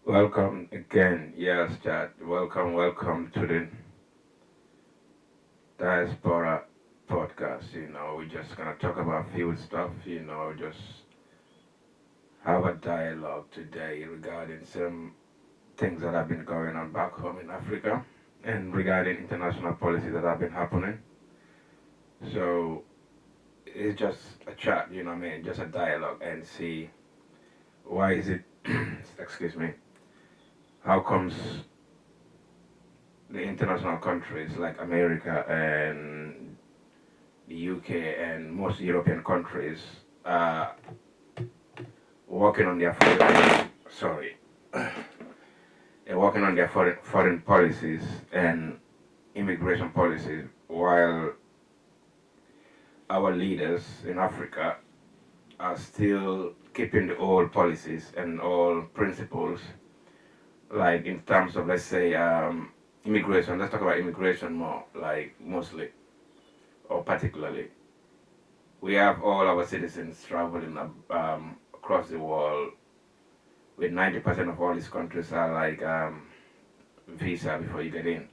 Welcome again. Yes, chat. Welcome to the Diaspora podcast. We're just gonna talk about few stuff, just have a dialogue today regarding some things that have been going on back home in Africa and regarding international policies that have been happening. So it's just a chat, what I mean, just a dialogue and see why is it excuse me, how comes the international countries like America and the UK and most European countries are working on their sorry, they're working on their foreign policies and immigration policies, while our leaders in Africa are still keeping the old policies and old principles, like in terms of, let's say, immigration. Let's talk about immigration more, like mostly or particularly. We have all our citizens traveling across the world. With 90% of all these countries are like visa before you get in.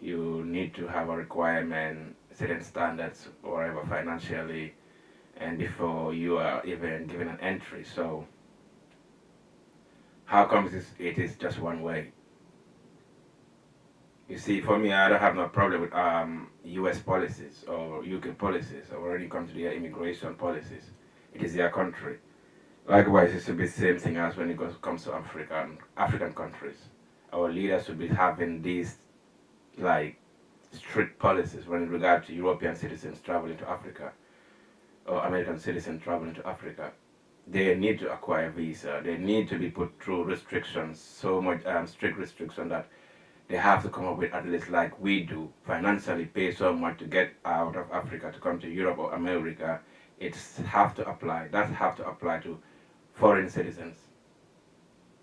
You need to have a requirement, certain standards, whatever financially, and before you are even given an entry. So how comes it is just one way? You see, for me, I don't have no problem with U.S. policies or UK policies, or when it comes to their immigration policies. It is their country. Likewise, it should be the same thing as when comes to African countries. Our leaders should be having these like strict policies when in regard to European citizens traveling to Africa or American citizens traveling to Africa. They need to acquire visa. They need to be put through restrictions, so much strict restriction that they have to come up with, at least like we do, financially pay so much to get out of Africa to come to Europe or America. It's have to apply. That have to apply to foreign citizens,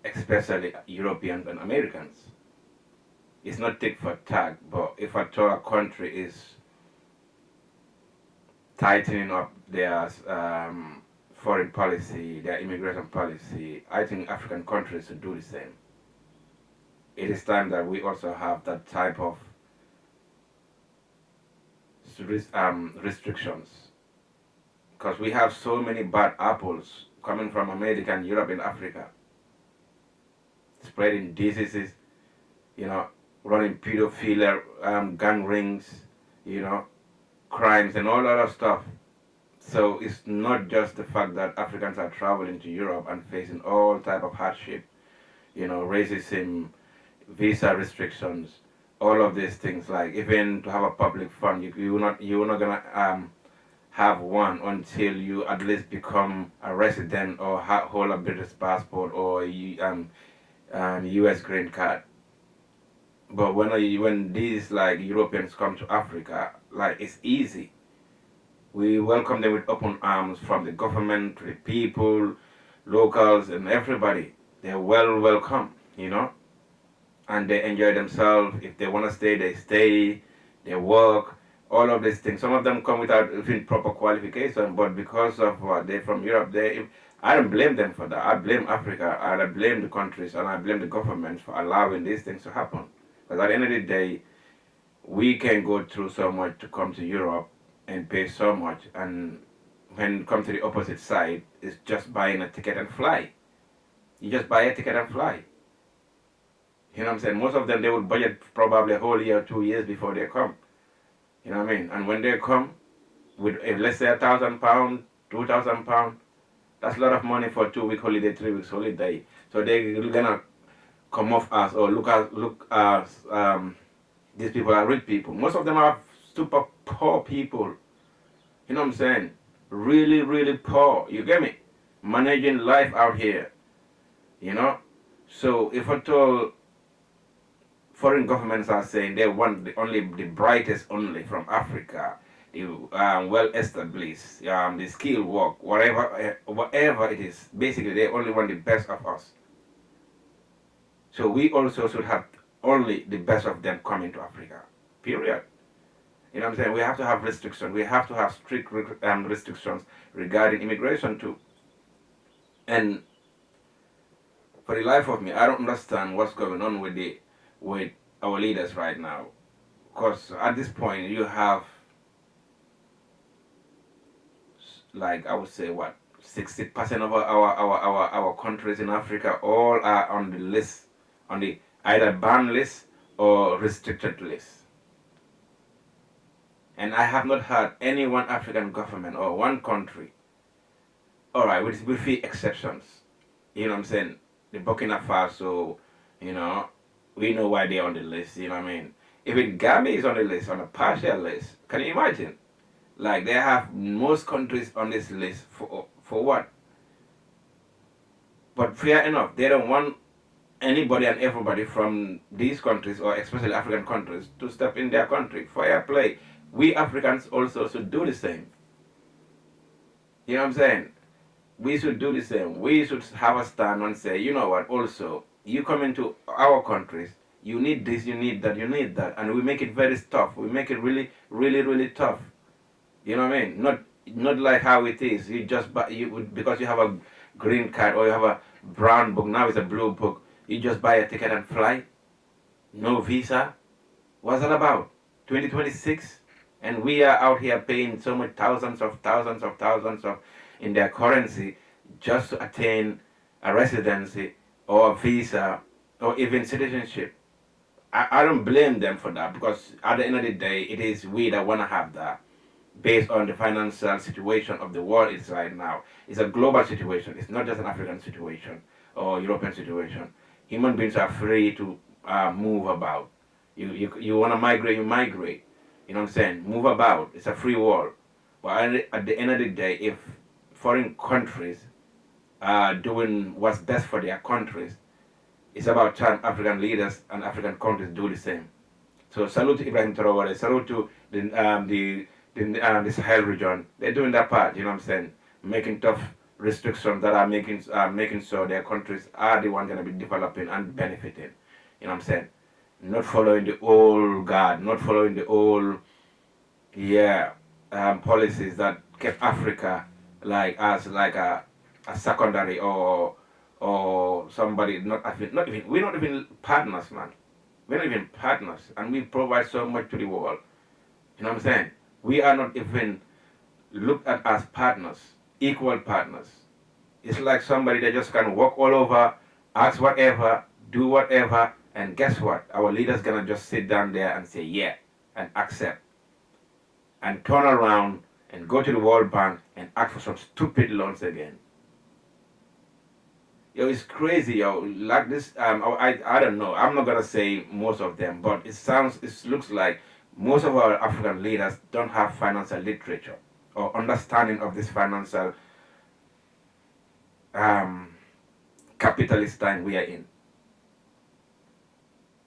especially Europeans and Americans. It's not tick for tag, but if at all a country is tightening up their foreign policy, their immigration policy, I think African countries should do the same. It is time that we also have that type of restrictions, because we have so many bad apples coming from America and Europe and Africa, spreading diseases, running pedophilia, gang rings, you know, crimes and all other stuff. So it's not just the fact that Africans are traveling to Europe and facing all type of hardship, racism, visa restrictions, all of these things. Like even to have a public fund, you're not gonna have one until you at least become a resident or hold a British passport or U.S. green card. But when these like Europeans come to Africa, like it's easy. We welcome them with open arms, from the government to the people, locals, and everybody. They're well welcome, and they enjoy themselves. If they want to stay, they stay. They work. All of these things. Some of them come without even proper qualification, but because of what they're from Europe, I don't blame them for that. I blame Africa, and I blame the countries, and I blame the government for allowing these things to happen. Because at the end of the day, we can go through so much to come to Europe and pay so much, and when it comes to the opposite side, it's just buying a ticket and fly. You just buy a ticket and fly. You know what I'm saying? Most of them, they would budget probably a whole year, 2 years before they come. You know what I mean? And when they come with, let's say, £1,000, £2,000, that's a lot of money for a 2 week holiday, 3 weeks holiday. So they're gonna come off us or look as these people are rich people. Most of them are super poor people. You know what I'm saying? Really, really poor. You get me? Managing life out here. So if at all foreign governments are saying they want only the brightest only from Africa, the well established, the skilled work, whatever it is, basically they only want the best of us. So we also should have only the best of them coming to Africa. Period. You know what I'm saying? We have to have restrictions. We have to have strict restrictions regarding immigration too. And For the life of me, I don't understand what's going on with our leaders right now. Because at this point, you have, like, I would say, what, 60% of our countries in Africa all are on the list, on the either ban list or restricted list. And I have not heard any one African government or one country, all right, with few exceptions, you know what I'm saying? The Burkina Faso, you know, we know why they're on the list, you know what I mean? Even Gambia is on the list, on a partial list. Can you imagine? Like, they have most countries on this list for what? But fair enough, they don't want anybody and everybody from these countries, or especially African countries, to step in their country. Fair play. We Africans also should do the same. You know what I'm saying? We should do the same. We should have a stand and say, you know what, also, you come into our countries, you need this, you need that, you need that. And we make it very tough. We make it really, really, really tough. You know what I mean? Not like how it is. You just buy, because you have a green card or you have a brown book, now it's a blue book, you just buy a ticket and fly. No visa. What's that about? 2026? And we are out here paying so much thousands of in their currency just to attain a residency or a visa or even citizenship. I don't blame them for that, because at the end of the day, it is we that want to have that, based on the financial situation of the world is right now. It's a global situation. It's not just an African situation or European situation. Human beings are free to move about. You want to migrate, you migrate. You know what I'm saying? Move about. It's a free world. But at the end of the day, if foreign countries are doing what's best for their countries, it's about time African leaders and African countries do the same. So salute to Ibrahim Traore, salute to the Sahel region. They're doing their part, you know what I'm saying? Making tough restrictions that are making sure their countries are the ones going to be developing and benefiting. You know what I'm saying? Not following the old guard, not following the old, policies that kept Africa like as like a secondary or somebody not even we're not even partners, man. We're not even partners, and we provide so much to the world. You know what I'm saying? We are not even looked at as partners, equal partners. It's like somebody that just can walk all over, ask whatever, do whatever, and guess what? Our leader's gonna just sit down there and say yeah and accept, and turn around and go to the World Bank and ask for some stupid loans again. Yo, it's crazy, yo. Like this, I don't know. I'm not gonna say most of them, but it looks like most of our African leaders don't have financial literature or understanding of this financial capitalist time we are in.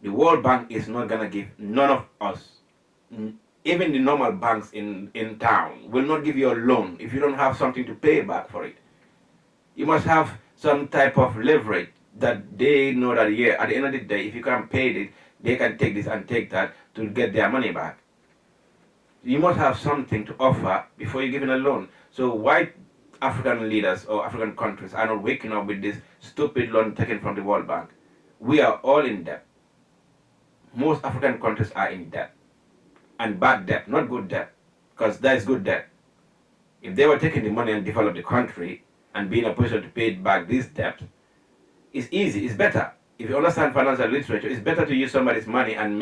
The World Bank is not gonna give none of us, even the normal banks in town, will not give you a loan if you don't have something to pay back for it. You must have some type of leverage that they know that, yeah, at the end of the day, if you can't pay it, they can take this and take that to get their money back. You must have something to offer before you're giving a loan. So why African leaders or African countries are not waking up with this stupid loan taken from the World Bank? We are all in debt. Most African countries are in debt. And bad debt, not good debt. Because that is good debt. If they were taking the money and develop the country and be in a position to pay back this debt, it's easy, it's better. If you understand financial literature, it's better to use somebody's money and